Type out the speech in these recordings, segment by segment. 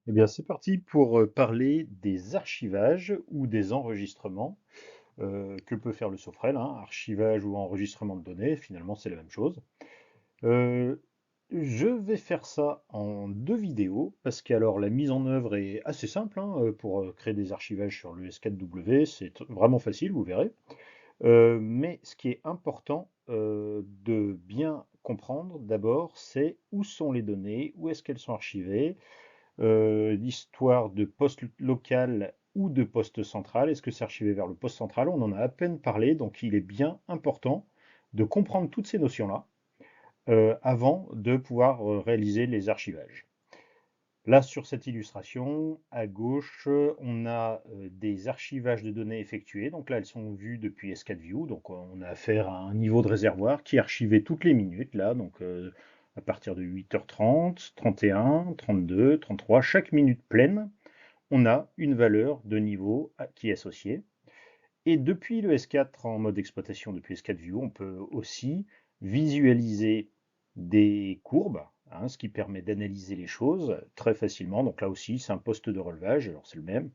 Eh bien, c'est parti pour parler des archivages ou des enregistrements que peut faire le Sofrel, hein. Archivage ou enregistrement de données, finalement, c'est la même chose. Euh, je vais faire ça en deux vidéos parce que alors la mise en œuvre est assez simple hein, pour créer des archivages sur le S4W, c'est vraiment facile, vous verrez. Mais ce qui est important de bien comprendre d'abord, c'est où sont les données, où est-ce qu'elles sont archivées, l'histoire de poste local ou de poste central. Est-ce que c'est archivé vers le poste central? On en a à peine parlé, donc il est bien important de comprendre toutes ces notions-là avant de pouvoir réaliser les archivages. Là, sur cette illustration, à gauche, on a des archivages de données effectués. Donc là, elles sont vues depuis S4View. Donc on a affaire à un niveau de réservoir qui est archivé toutes les minutes. Là, donc à partir de 8h30, 31, 32, 33, chaque minute pleine, on a une valeur de niveau qui est associée. Et depuis le S4 en mode exploitation, depuis S4View, on peut aussi visualiser des courbes, hein, ce qui permet d'analyser les choses très facilement. Donc là aussi, c'est un poste de relevage, alors c'est le même,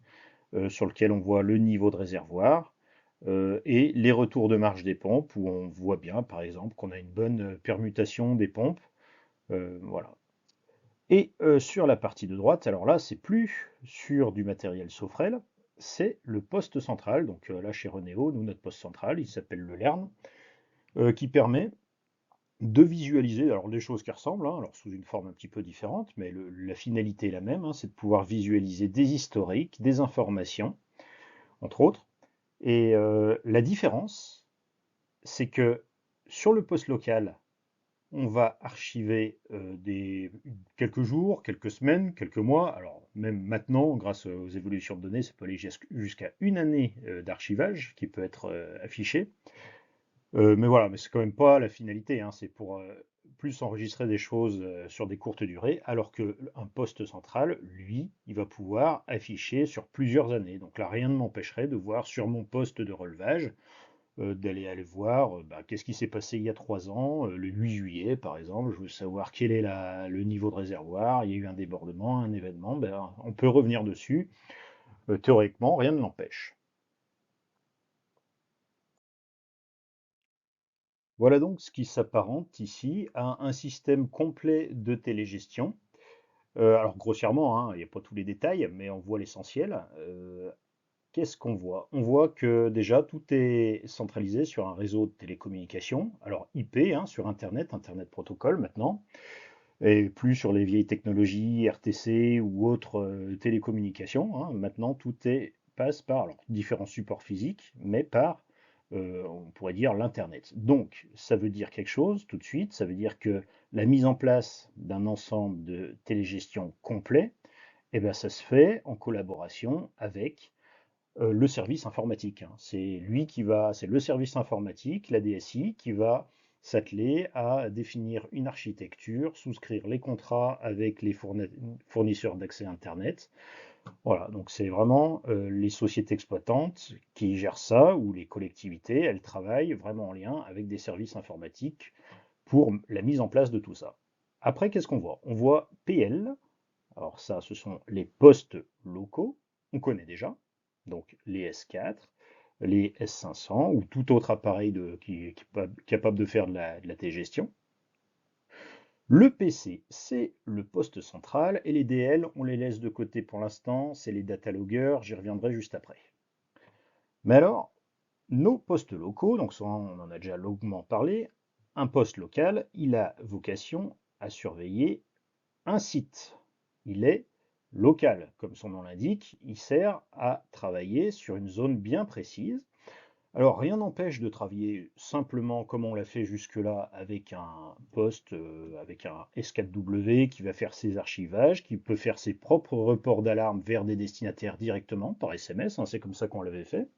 sur lequel on voit le niveau de réservoir et les retours de marge des pompes, où on voit bien, par exemple, qu'on a une bonne permutation des pompes. Voilà. Et sur la partie de droite, alors là, c'est plus sur du matériel Sofrel, c'est le poste central. Donc là, chez Renéo, nous, notre poste central, il s'appelle le Lern, qui permet de visualiser alors des choses qui ressemblent, hein, alors sous une forme un petit peu différente, mais la finalité est la même, hein, c'est de pouvoir visualiser des historiques, des informations, entre autres. Et la différence, c'est que sur le poste local, on va archiver quelques jours, quelques semaines, quelques mois. Alors même maintenant, grâce aux évolutions de données, ça peut aller jusqu'à une année d'archivage qui peut être affiché. Mais voilà, mais c'est quand même pas la finalité, hein. C'est pour plus enregistrer des choses sur des courtes durées, alors qu'un poste central, lui, il va pouvoir afficher sur plusieurs années. Donc là, rien ne m'empêcherait de voir sur mon poste de relevage d'aller voir bah, qu'est-ce qui s'est passé il y a 3 ans, le 8 juillet par exemple, je veux savoir quel est le niveau de réservoir, il y a eu un débordement, un événement, ben, on peut revenir dessus, théoriquement, rien ne l'empêche. Voilà donc ce qui s'apparente ici à un système complet de télégestion. Alors grossièrement, hein, il n'y a pas tous les détails, mais on voit l'essentiel. Qu'est-ce qu'on voit? On voit que déjà tout est centralisé sur un réseau de télécommunications, alors IP, hein, sur Internet, Internet Protocol maintenant, et plus sur les vieilles technologies RTC ou autres télécommunications, hein. Maintenant, passe par alors, différents supports physiques, mais par, on pourrait dire, l'Internet. Donc, ça veut dire quelque chose tout de suite, ça veut dire que la mise en place d'un ensemble de télégestion complet, eh ben, ça se fait en collaboration avec le service informatique, hein. C'est le service informatique, la DSI, qui va s'atteler à définir une architecture, souscrire les contrats avec les fournisseurs d'accès Internet. Voilà, donc c'est vraiment les sociétés exploitantes qui gèrent ça, ou les collectivités, elles travaillent vraiment en lien avec des services informatiques pour la mise en place de tout ça. Après, qu'est-ce qu'on voit? On voit PL, alors ça, ce sont les postes locaux, on connaît déjà, donc les S4, les S500 ou tout autre appareil qui est capable de faire de la télégestion. Le PC, c'est le poste central et les DL, on les laisse de côté pour l'instant, c'est les data loggers, j'y reviendrai juste après. Mais alors, nos postes locaux, donc ça on en a déjà longuement parlé, un poste local, il a vocation à surveiller un site. Il est local, comme son nom l'indique, il sert à travailler sur une zone bien précise. Alors rien n'empêche de travailler simplement comme on l'a fait jusque-là avec un poste, avec un S4W qui va faire ses archivages, qui peut faire ses propres reports d'alarme vers des destinataires directement par SMS, hein, c'est comme ça qu'on l'avait fait.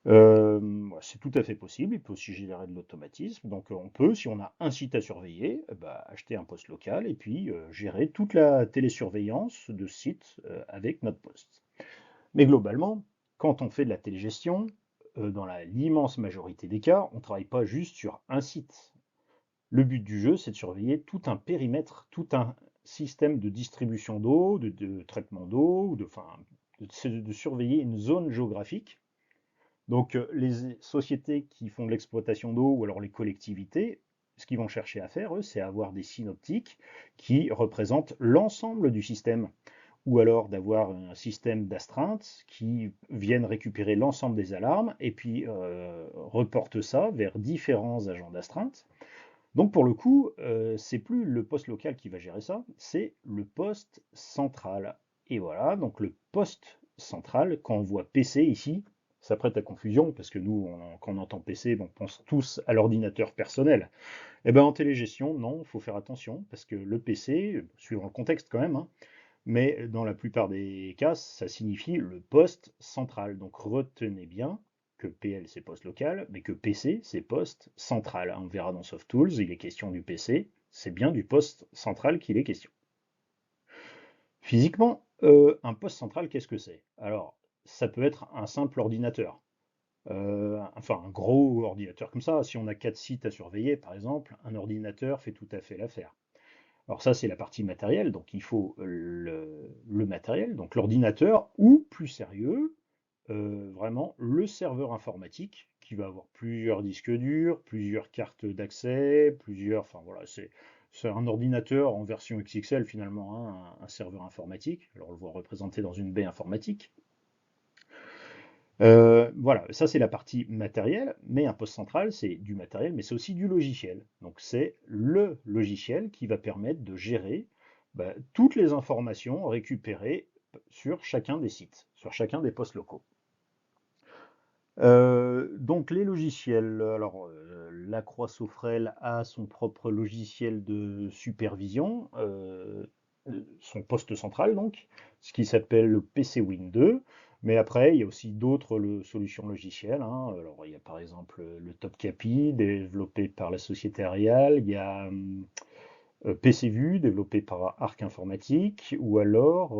C'est tout à fait possible, il peut aussi générer de l'automatisme. Donc on peut, si on a un site à surveiller, bah, acheter un poste local et puis gérer toute la télésurveillance de ce site avec notre poste. Mais globalement, quand on fait de la télégestion, dans l'immense majorité des cas, on ne travaille pas juste sur un site. Le but du jeu, c'est de surveiller tout un périmètre, tout un système de distribution d'eau, de traitement d'eau, enfin, de surveiller une zone géographique. Donc, les sociétés qui font de l'exploitation d'eau ou alors les collectivités, ce qu'ils vont chercher à faire, eux, c'est avoir des synoptiques qui représentent l'ensemble du système, ou alors d'avoir un système d'astreinte qui viennent récupérer l'ensemble des alarmes et puis reporte ça vers différents agents d'astreinte. Donc pour le coup, c'est plus le poste local qui va gérer ça, c'est le poste central. Et voilà, donc le poste central, quand on voit PC ici, ça prête à confusion, parce que nous, quand on entend PC, on pense tous à l'ordinateur personnel. Eh bien en télégestion, non, il faut faire attention, parce que le PC, suivant le contexte quand même, hein, mais dans la plupart des cas, ça signifie le poste central. Donc retenez bien que PL c'est poste local, mais que PC c'est poste central. On verra dans SoftTools, il est question du PC, c'est bien du poste central qu'il est question. Physiquement, un poste central, qu'est-ce que c'est? Alors, ça peut être un simple ordinateur. Enfin, un gros ordinateur comme ça. Si on a 4 sites à surveiller, par exemple, un ordinateur fait tout à fait l'affaire. Alors ça, c'est la partie matérielle, donc il faut le matériel, donc l'ordinateur, ou plus sérieux, vraiment le serveur informatique, qui va avoir plusieurs disques durs, plusieurs cartes d'accès, plusieurs... Enfin voilà, c'est un ordinateur en version XXL finalement, hein, un serveur informatique. Alors on le voit représenté dans une baie informatique. Voilà, ça c'est la partie matérielle, mais un poste central, c'est du matériel, mais c'est aussi du logiciel. Donc c'est le logiciel qui va permettre de gérer toutes les informations récupérées sur chacun des sites, sur chacun des postes locaux. Donc les logiciels, alors la Croix-Sofrel a son propre logiciel de supervision, son poste central donc, ce qui s'appelle le PC Win 2. Mais après, il y a aussi d'autres solutions logicielles, hein. Alors il y a par exemple le Topkapi développé par la société Arial, il y a PCVue développé par Arc Informatique, ou alors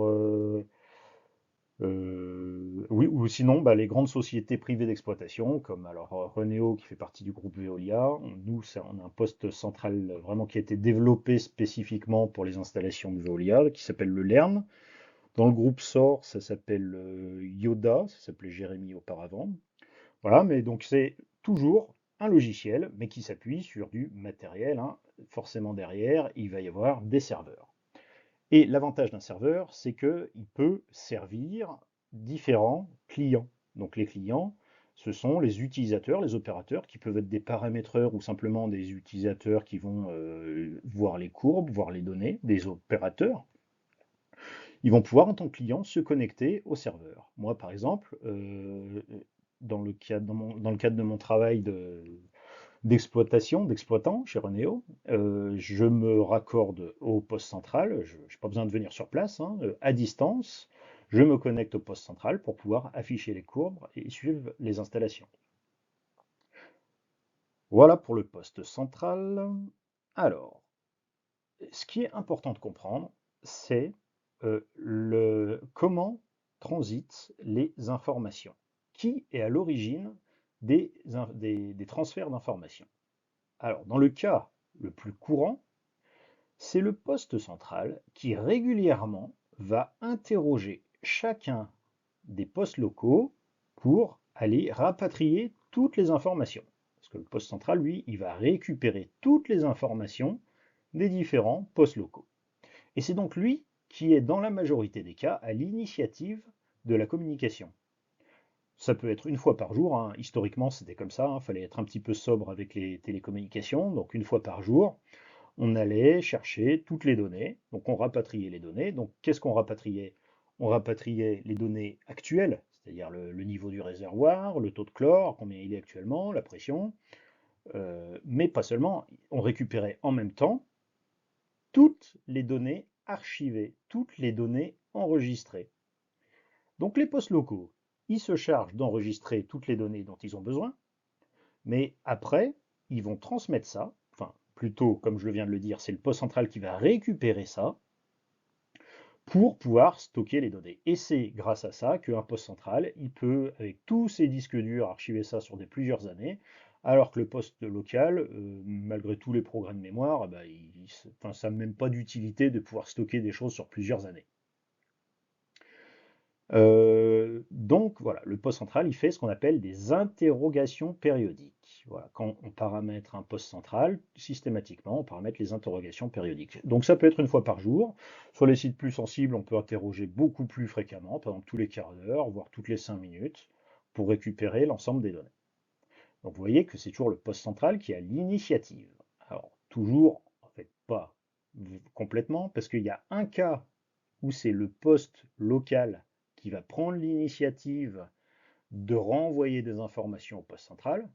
oui, ou sinon, les grandes sociétés privées d'exploitation, comme alors Renéo qui fait partie du groupe Veolia. Nous, on a un poste central vraiment qui a été développé spécifiquement pour les installations de Veolia, qui s'appelle le LERN. Dans le groupe SOR, ça s'appelle Yoda, ça s'appelait Jérémy auparavant. Voilà, mais donc c'est toujours un logiciel, mais qui s'appuie sur du matériel, hein. Forcément derrière, il va y avoir des serveurs. Et l'avantage d'un serveur, c'est qu'il peut servir différents clients. Donc les clients, ce sont les utilisateurs, les opérateurs, qui peuvent être des paramétreurs ou simplement des utilisateurs qui vont voir les courbes, voir les données, des opérateurs. Ils vont pouvoir, en tant que client, se connecter au serveur. Moi, par exemple, dans le cadre de mon travail d'exploitant chez Renéo. Je me raccorde au poste central, je n'ai pas besoin de venir sur place, hein, à distance. Je me connecte au poste central pour pouvoir afficher les courbes et suivre les installations. Voilà pour le poste central. Alors, ce qui est important de comprendre, c'est comment transitent les informations. Qui est à l'origine des transferts d'informations? Alors, dans le cas le plus courant, c'est le poste central qui régulièrement va interroger chacun des postes locaux pour aller rapatrier toutes les informations. Parce que le poste central, lui, il va récupérer toutes les informations des différents postes locaux. Et c'est donc lui qui est, dans la majorité des cas, à l'initiative de la communication. Ça peut être une fois par jour, hein. Historiquement, c'était comme ça, il fallait être un petit peu sobre avec les télécommunications. Donc une fois par jour, on allait chercher toutes les données. Donc on rapatriait les données. Donc qu'est-ce qu'on rapatriait? On rapatriait les données actuelles, c'est-à-dire le niveau du réservoir, le taux de chlore, combien il est actuellement, la pression. Mais pas seulement, on récupérait en même temps toutes les données archivées, toutes les données enregistrées. Donc les postes locaux, ils se chargent d'enregistrer toutes les données dont ils ont besoin, mais après, ils vont transmettre ça, enfin plutôt, comme je viens de le dire, c'est le poste central qui va récupérer ça pour pouvoir stocker les données. Et c'est grâce à ça qu'un poste central, il peut, avec tous ses disques durs, archiver ça sur plusieurs années, Alors que le poste local, malgré tous les progrès de mémoire, bah, enfin, ça n'a même pas d'utilité de pouvoir stocker des choses sur plusieurs années. Donc voilà, le poste central, il fait ce qu'on appelle des interrogations périodiques. Voilà, quand on paramètre un poste central, systématiquement, on paramètre les interrogations périodiques. Donc ça peut être une fois par jour. Sur les sites plus sensibles, on peut interroger beaucoup plus fréquemment, par exemple tous les quarts d'heure, voire toutes les 5 minutes, pour récupérer l'ensemble des données. Donc vous voyez que c'est toujours le poste central qui a l'initiative. Alors toujours, en fait, pas complètement, parce qu'il y a un cas où c'est le poste local qui va prendre l'initiative de renvoyer des informations au poste central.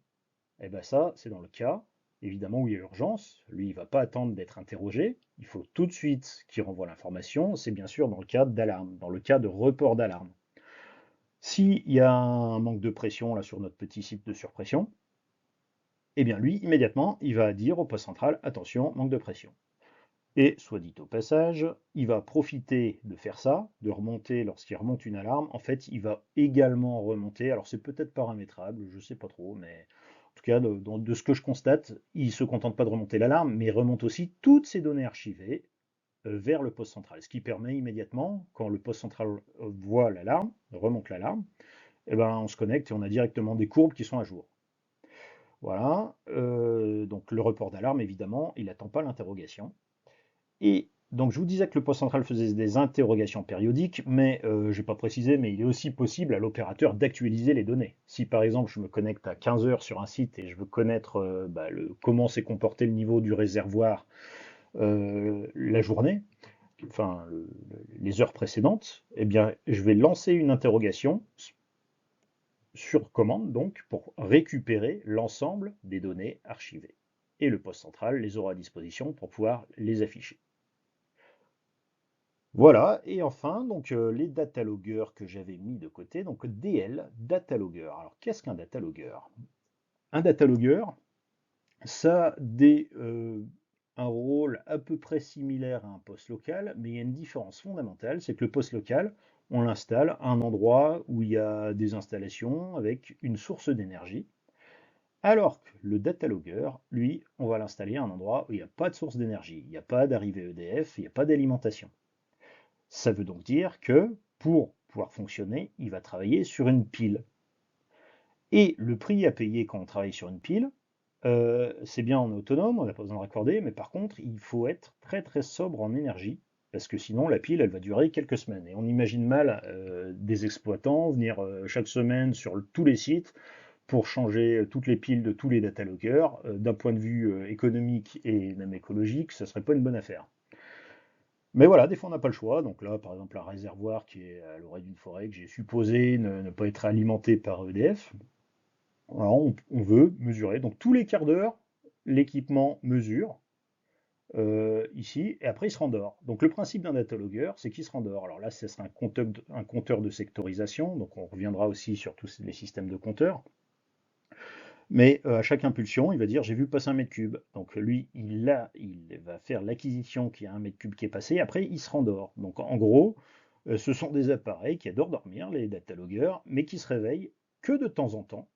Et bien ça, c'est dans le cas, évidemment, où il y a urgence. Lui, il ne va pas attendre d'être interrogé. Il faut tout de suite qu'il renvoie l'information. C'est bien sûr dans le cas d'alarme, dans le cas de report d'alarme. S'il y a un manque de pression là sur notre petit site de surpression, eh bien lui, immédiatement, il va dire au poste central, attention, manque de pression. Et, soit dit au passage, il va profiter de faire ça, de remonter lorsqu'il remonte une alarme. En fait, il va également remonter, alors c'est peut-être paramétrable, je ne sais pas trop, mais en tout cas, de ce que je constate, il ne se contente pas de remonter l'alarme, mais il remonte aussi toutes ces données archivées vers le poste central. Ce qui permet immédiatement, quand le poste central voit l'alarme, remonte l'alarme, eh ben, on se connecte et on a directement des courbes qui sont à jour. Voilà, donc le report d'alarme, évidemment, il n'attend pas l'interrogation. Et donc je vous disais que le poste central faisait des interrogations périodiques, mais je n'ai pas précisé, mais il est aussi possible à l'opérateur d'actualiser les données. Si par exemple je me connecte à 15 heures sur un site et je veux connaître comment s'est comporté le niveau du réservoir la journée, enfin les heures précédentes, eh bien je vais lancer une interrogation sur commande donc pour récupérer l'ensemble des données archivées. Et le poste central les aura à disposition pour pouvoir les afficher. Voilà, et enfin, donc les datalogger que j'avais mis de côté, donc DL, datalogger. Alors, qu'est-ce qu'un datalogger? Un datalogger, ça a un rôle à peu près similaire à un poste local, mais il y a une différence fondamentale, c'est que le poste local, on l'installe à un endroit où il y a des installations avec une source d'énergie, alors que le datalogger, lui, on va l'installer à un endroit où il n'y a pas de source d'énergie, il n'y a pas d'arrivée EDF, il n'y a pas d'alimentation. Ça veut donc dire que pour pouvoir fonctionner, il va travailler sur une pile. Et le prix à payer quand on travaille sur une pile, c'est bien on est autonome, on n'a pas besoin de raccorder, mais par contre, il faut être très très sobre en énergie, parce que sinon la pile, elle va durer quelques semaines. Et on imagine mal des exploitants venir chaque semaine sur tous les sites pour changer toutes les piles de tous les dataloggers. D'un point de vue économique et même écologique, ça ne serait pas une bonne affaire. Mais voilà, des fois on n'a pas le choix. Donc là, par exemple, un réservoir qui est à l'orée d'une forêt que j'ai supposé ne pas être alimenté par EDF, alors on veut mesurer. Donc tous les quarts d'heure, l'équipement mesure ici et après il se rendort. Donc le principe d'un datalogger, c'est qu'il se rendort. Alors là, ce sera un compteur de sectorisation. Donc on reviendra aussi sur tous les systèmes de compteurs. Mais à chaque impulsion, il va dire j'ai vu passer un mètre cube. Donc lui, il va faire l'acquisition qu'il y a un mètre cube qui est passé. Après, il se rendort. Donc en gros, ce sont des appareils qui adorent dormir, les dataloggers, mais qui se réveillent que de temps en temps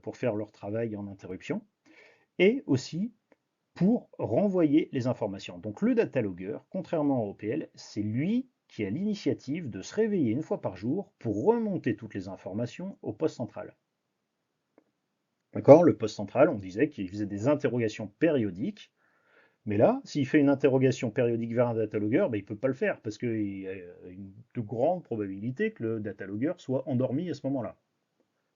pour faire leur travail en interruption et aussi pour renvoyer les informations. Donc le datalogger, contrairement au OPL, c'est lui qui a l'initiative de se réveiller une fois par jour pour remonter toutes les informations au poste central. D'accord? Le poste central, on disait qu'il faisait des interrogations périodiques, mais là, s'il fait une interrogation périodique vers un datalogger, ben, il ne peut pas le faire parce qu'il y a une de grande probabilité que le datalogger soit endormi à ce moment-là.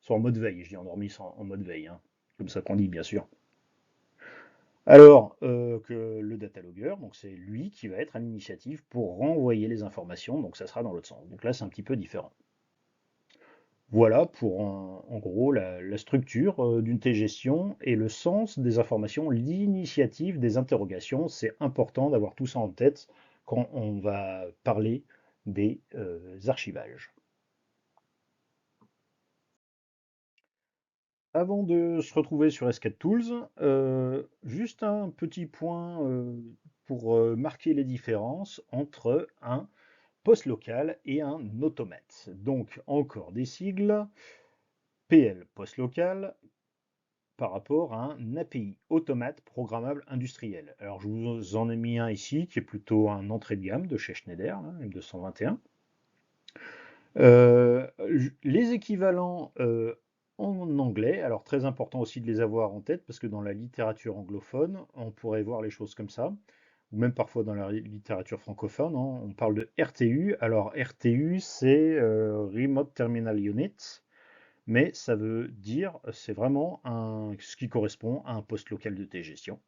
Soit en mode veille, je dis endormi en mode veille, hein, comme ça qu'on dit bien sûr. Alors que le datalogger, donc c'est lui qui va être à l'initiative pour renvoyer les informations, donc ça sera dans l'autre sens. Donc là, c'est un petit peu différent. Voilà pour en gros la structure d'une T-gestion et le sens des informations, l'initiative des interrogations. C'est important d'avoir tout ça en tête quand on va parler des archivages. Avant de se retrouver sur Escape Tools, juste un petit point pour marquer les différences entre un poste local et un automate. Donc encore des sigles. PL, poste local, par rapport à un API, automate programmable industriel. Alors je vous en ai mis un ici qui est plutôt un entrée de gamme de chez Schneider, là, M221. Les équivalents en anglais, alors très important aussi de les avoir en tête parce que dans la littérature anglophone, on pourrait voir les choses comme ça, ou même parfois dans la littérature francophone, hein, on parle de RTU. Alors RTU, c'est Remote Terminal Unit, mais ça veut dire, c'est vraiment ce qui correspond à un poste local de gestion.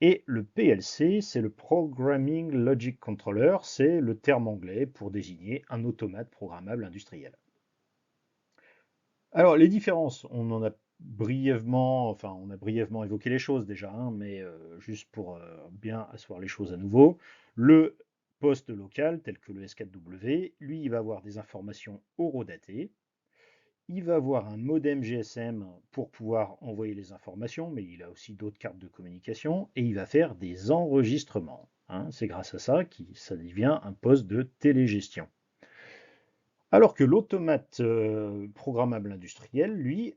Et le PLC, c'est le Programming Logic Controller, c'est le terme anglais pour désigner un automate programmable industriel. Alors les différences, on en a brièvement, enfin on a brièvement évoqué les choses déjà, hein, mais juste pour bien asseoir les choses à nouveau, le poste local tel que le S4W, lui il va avoir des informations horodatées. Il va avoir un modem GSM pour pouvoir envoyer les informations, mais il a aussi d'autres cartes de communication et il va faire des enregistrements, hein. C'est grâce à ça que ça devient un poste de télégestion. Alors que l'automate programmable industriel, lui,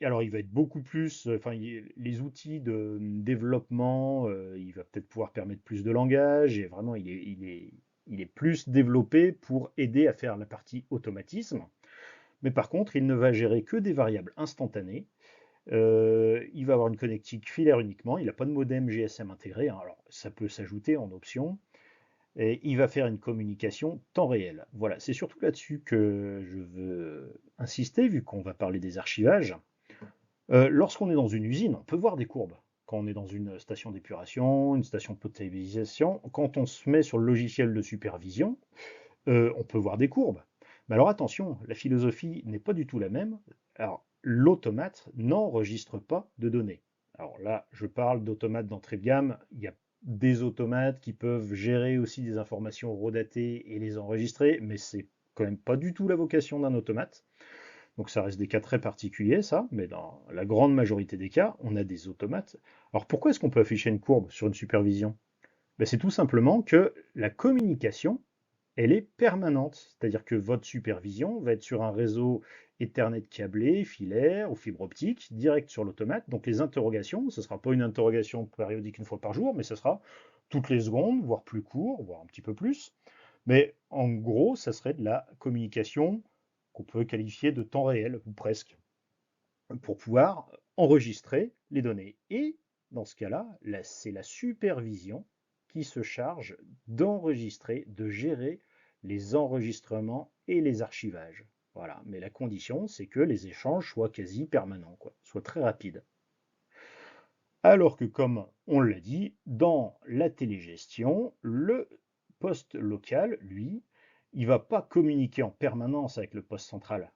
alors il va être beaucoup plus, enfin les outils de développement, il va peut-être pouvoir permettre plus de langage et vraiment il est plus développé pour aider à faire la partie automatisme. Mais par contre, il ne va gérer que des variables instantanées. Il va avoir une connectique filaire uniquement. Il n'a pas de modem GSM intégré, hein. Alors, ça peut s'ajouter en option. Et il va faire une communication temps réel. Voilà, c'est surtout là-dessus que je veux insister, vu qu'on va parler des archivages. Lorsqu'on est dans une usine, on peut voir des courbes. Quand on est dans une station d'épuration, une station de potabilisation, quand on se met sur le logiciel de supervision, on peut voir des courbes. Mais alors attention, la philosophie n'est pas du tout la même. Alors, l'automate n'enregistre pas de données. Alors là, je parle d'automates d'entrée de gamme. Il y a des automates qui peuvent gérer aussi des informations horodatées et les enregistrer, mais c'est quand même pas du tout la vocation d'un automate. Donc ça reste des cas très particuliers, ça, mais dans la grande majorité des cas, on a des automates. Alors pourquoi est-ce qu'on peut afficher une courbe sur une supervision? Ben, c'est tout simplement que la communication elle est permanente. C'est-à-dire que votre supervision va être sur un réseau Ethernet câblé, filaire ou fibre optique, direct sur l'automate. Donc les interrogations, ce ne sera pas une interrogation périodique une fois par jour, mais ce sera toutes les secondes, voire plus court, voire un petit peu plus. Mais en gros, ça serait de la communication qu'on peut qualifier de temps réel, ou presque, pour pouvoir enregistrer les données. Et dans ce cas-là, c'est la supervision qui se charge d'enregistrer, de gérer les enregistrements et les archivages. Voilà, mais la condition, c'est que les échanges soient quasi permanents, quoi, soient très rapides. Alors que, comme on l'a dit, dans la télégestion, le poste local, lui, il ne va pas communiquer en permanence avec le poste central.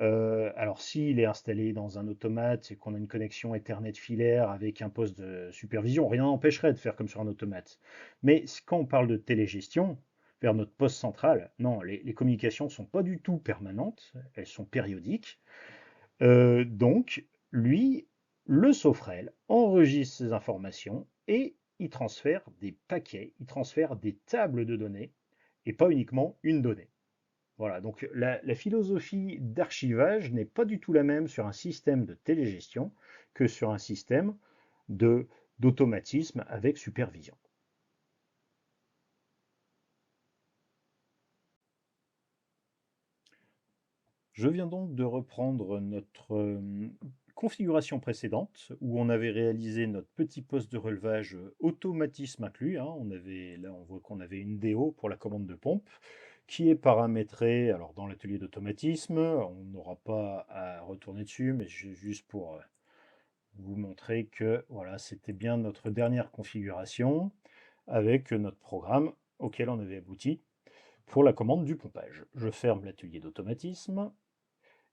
Alors s'il est installé dans un automate et qu'on a une connexion Ethernet filaire avec un poste de supervision, rien n'empêcherait de faire comme sur un automate. Mais quand on parle de télégestion, vers notre poste central, non, les communications ne sont pas du tout permanentes, elles sont périodiques. Donc, lui, le sauverel, enregistre ces informations et il transfère des paquets, il transfère des tables de données et pas uniquement une donnée. Voilà, donc la philosophie d'archivage n'est pas du tout la même sur un système de télégestion que sur un système d'automatisme avec supervision. Je viens donc de reprendre notre configuration précédente où on avait réalisé notre petit poste de relevage automatisme inclus, hein. Là, on voit qu'on avait une DO pour la commande de pompe qui est paramétrée. Alors, dans l'atelier d'automatisme, on n'aura pas à retourner dessus, mais juste pour vous montrer que voilà, c'était bien notre dernière configuration avec notre programme auquel on avait abouti pour la commande du pompage. Je ferme l'atelier d'automatisme.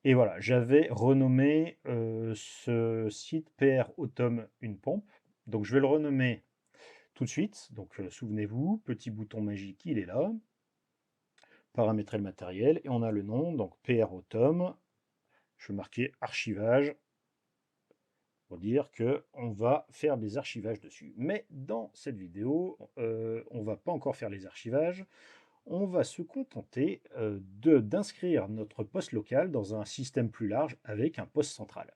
Et voilà, j'avais renommé ce site PR Autom une pompe. Donc je vais le renommer tout de suite. Donc souvenez-vous, petit bouton magique, il est là. Paramétrer le matériel et on a le nom, donc PR Autom. Je vais marquer archivage pour dire qu'on va faire des archivages dessus. Mais dans cette vidéo, on ne va pas encore faire les archivages. On va se contenter d'inscrire notre poste local dans un système plus large avec un poste central.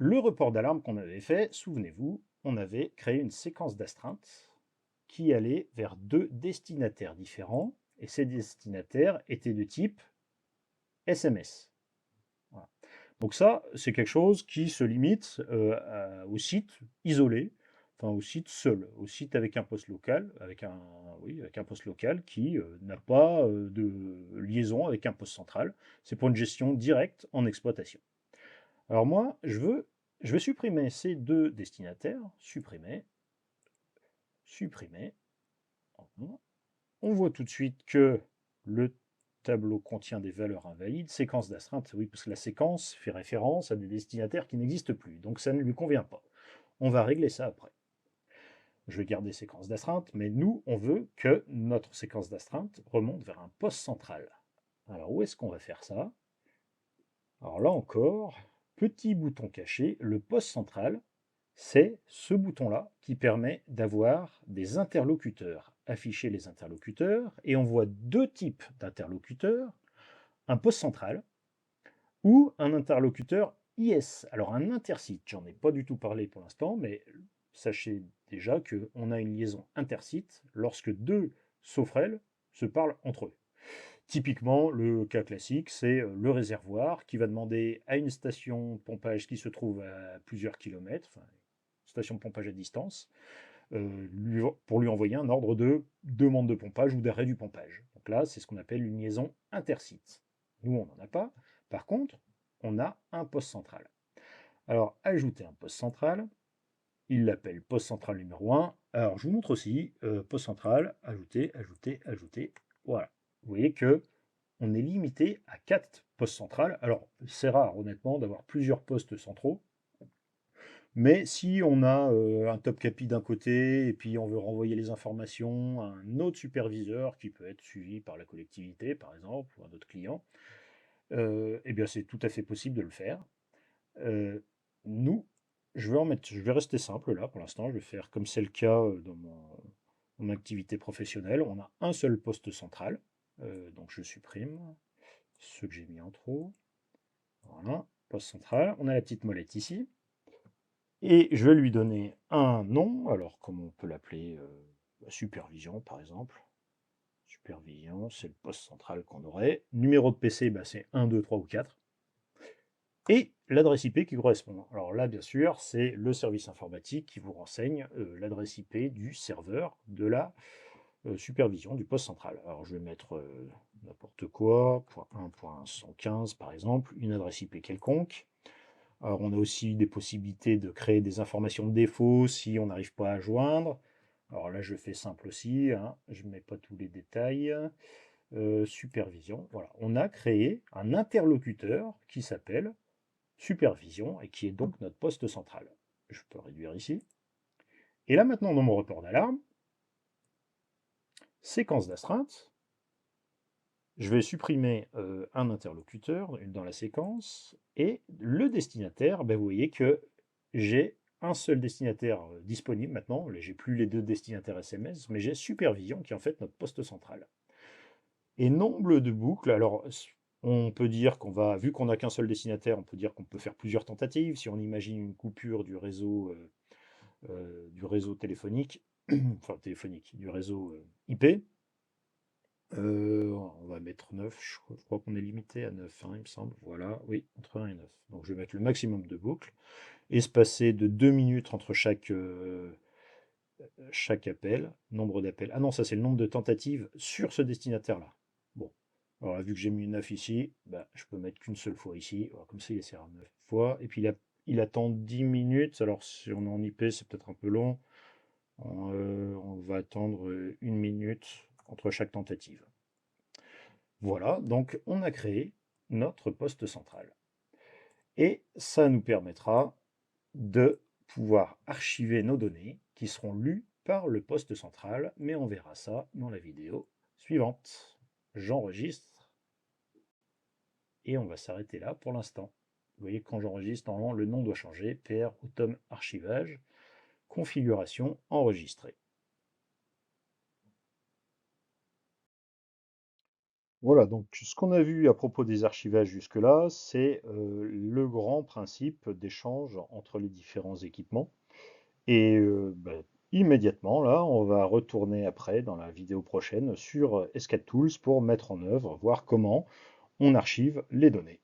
Le report d'alarme qu'on avait fait, souvenez-vous, on avait créé une séquence d'astreinte qui allait vers deux destinataires différents, et ces destinataires étaient de type SMS. Voilà. Donc ça, c'est quelque chose qui se limite au site isolé, enfin au site seul, au site avec un poste local, oui, avec un poste local qui n'a pas de liaison avec un poste central. C'est pour une gestion directe en exploitation. Alors moi, je veux supprimer ces deux destinataires, supprimer, supprimer. On voit tout de suite que le tableau contient des valeurs invalides. Séquence d'astreinte, oui, parce que la séquence fait référence à des destinataires qui n'existent plus, donc ça ne lui convient pas. On va régler ça après. Je vais garder séquence d'astreinte, mais nous, on veut que notre séquence d'astreinte remonte vers un poste central. Alors où est-ce qu'on va faire ça? Alors là encore, petit bouton caché, le poste central, c'est ce bouton-là qui permet d'avoir des interlocuteurs. Afficher les interlocuteurs, et on voit deux types d'interlocuteurs, un poste central ou un interlocuteur IS. Alors un intersite, j'en ai pas du tout parlé pour l'instant, mais sachez déjà qu'on a une liaison intersite lorsque deux sauterelles se parlent entre eux. Typiquement, le cas classique, c'est le réservoir qui va demander à une station de pompage qui se trouve à plusieurs kilomètres, enfin, station de pompage à distance, pour lui envoyer un ordre de demande de pompage ou d'arrêt du pompage. Donc là, c'est ce qu'on appelle une liaison intersite. Nous, on n'en a pas. Par contre, on a un poste central. Alors, ajouter un poste central, il l'appelle poste central numéro 1. Alors, je vous montre aussi, poste central, ajouter, ajouter, ajouter. Voilà. Vous voyez que on est limité à 4 postes centrales. Alors, c'est rare, honnêtement, d'avoir plusieurs postes centraux. Mais si on a un top capi d'un côté et puis on veut renvoyer les informations à un autre superviseur qui peut être suivi par la collectivité, par exemple, ou un autre client, eh bien c'est tout à fait possible de le faire. Euh, nous, je vais rester simple là pour l'instant. Je vais faire comme c'est le cas dans mon activité professionnelle. On a un seul poste central, donc je supprime ceux que j'ai mis en trop. Voilà, poste central. On a la petite molette ici. Et je vais lui donner un nom, alors comme on peut l'appeler supervision par exemple. Supervision, c'est le poste central qu'on aurait. Numéro de PC, bah, c'est 1, 2, 3 ou 4. Et l'adresse IP qui correspond. Alors là, bien sûr, c'est le service informatique qui vous renseigne l'adresse IP du serveur de la supervision du poste central. Alors je vais mettre n'importe quoi, .1.115 par exemple, une adresse IP quelconque. Alors, on a aussi des possibilités de créer des informations de défaut si on n'arrive pas à joindre. Alors là, je fais simple aussi, hein, je ne mets pas tous les détails. Supervision, voilà. On a créé un interlocuteur qui s'appelle supervision et qui est donc notre poste central. Je peux réduire ici. Et là, maintenant, dans mon report d'alarme, séquence d'astreinte, je vais supprimer un interlocuteur dans la séquence et le destinataire, ben, vous voyez que j'ai un seul destinataire disponible maintenant. J'ai plus les deux destinataires SMS, mais j'ai supervision qui est en fait notre poste central. Et nombre de boucles, alors on peut dire qu'on va, vu qu'on n'a qu'un seul destinataire, on peut dire qu'on peut faire plusieurs tentatives. Si on imagine une coupure du réseau téléphonique, enfin téléphonique, du réseau IP, on va mettre 9, je crois qu'on est limité à 9, hein, il me semble. Voilà, oui, entre 1 et 9. Donc je vais mettre le maximum de boucles, espacé de 2 minutes entre chaque appel, nombre d'appels. Ah non, ça c'est le nombre de tentatives sur ce destinataire-là. Bon, alors là, vu que j'ai mis une 9 ici, bah, je peux mettre qu'une seule fois ici. Alors, comme ça, il essaiera 9 fois. Et puis il attend 10 minutes. Alors si on est en IP, c'est peut-être un peu long. On va attendre 1 minute entre chaque tentative. Voilà, donc on a créé notre poste central. Et ça nous permettra de pouvoir archiver nos données qui seront lues par le poste central, mais on verra ça dans la vidéo suivante. J'enregistre et on va s'arrêter là pour l'instant. Vous voyez que quand j'enregistre, normalement le nom doit changer, PR Automne Archivage, configuration enregistrée. Voilà, donc ce qu'on a vu à propos des archivages jusque-là, c'est le grand principe d'échange entre les différents équipements. Et immédiatement, là, on va retourner après, dans la vidéo prochaine, sur SCAD Tools pour mettre en œuvre, voir comment on archive les données.